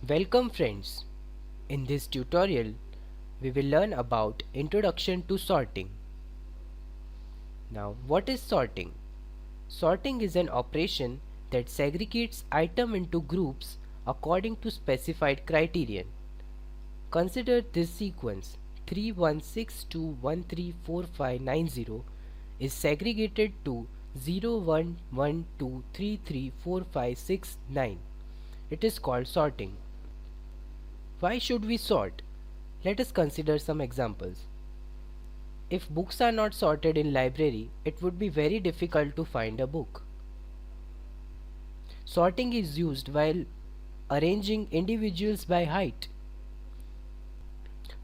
Welcome friends. In this tutorial, we will learn about Introduction to Sorting. Now, what is sorting? Sorting is an operation that segregates items into groups according to specified criterion. Consider this sequence 3162134590 is segregated to 0112334569. It is called sorting. Why should we sort? Let us consider some examples. If books are not sorted in library, it would be very difficult to find a book. Sorting is used while arranging individuals by height.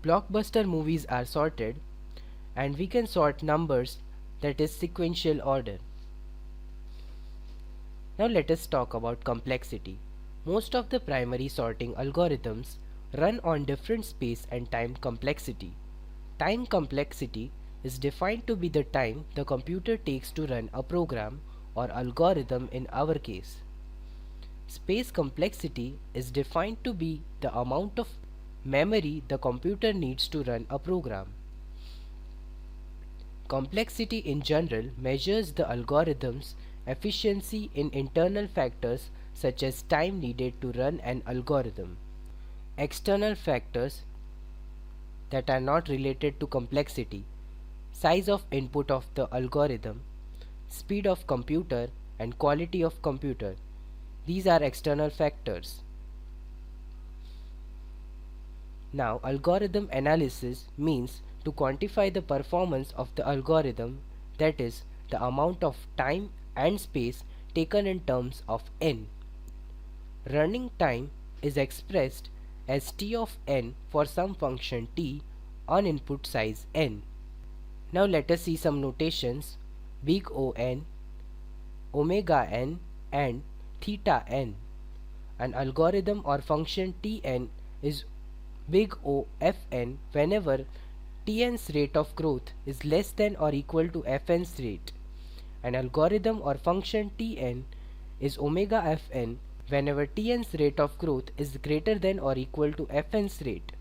Blockbuster movies are sorted, and we can sort numbers, that is sequential order. Now let us talk about complexity. Most of the primary sorting algorithms run on different space and time complexity. Time complexity is defined to be the time the computer takes to run a program or algorithm in our case. Space complexity is defined to be the amount of memory the computer needs to run a program. Complexity in general measures the algorithm's efficiency in internal factors such as time needed to run an algorithm. External factors that are not related to complexity, size of input of the algorithm, speed of computer and quality of computer. These are external factors. Now, algorithm analysis means to quantify the performance of the algorithm, that is, the amount of time and space taken in terms of n. Running time is expressed as t of n for some function t on input size n. Now let us see some notations: big O(n), omega n and theta n. An algorithm or function Tn is big O Fn whenever Tn's rate of growth is less than or equal to Fn's rate. An algorithm or function Tn is omega Fn whenever Tn's rate of growth is greater than or equal to Fn's rate.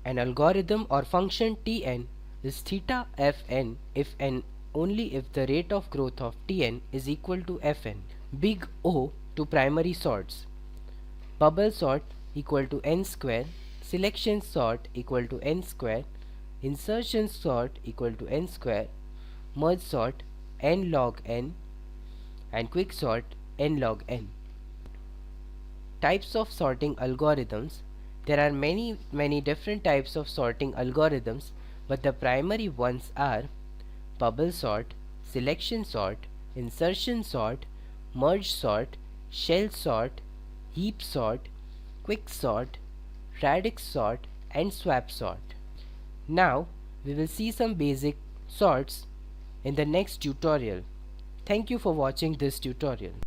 An algorithm or function Tn is theta Fn if and only if the rate of growth of Tn is equal to Fn. Big O to primary sorts: bubble sort equal to n square, selection sort equal to n square, insertion sort equal to n square, merge sort n log n, and quicksort n log n. Types of sorting algorithms. There are many different types of sorting algorithms, but the primary ones are bubble sort, selection sort, insertion sort, merge sort, shell sort, heap sort, quicksort, radix sort, and swap sort. Now we will see some basic sorts in the next tutorial. Thank you for watching this tutorial.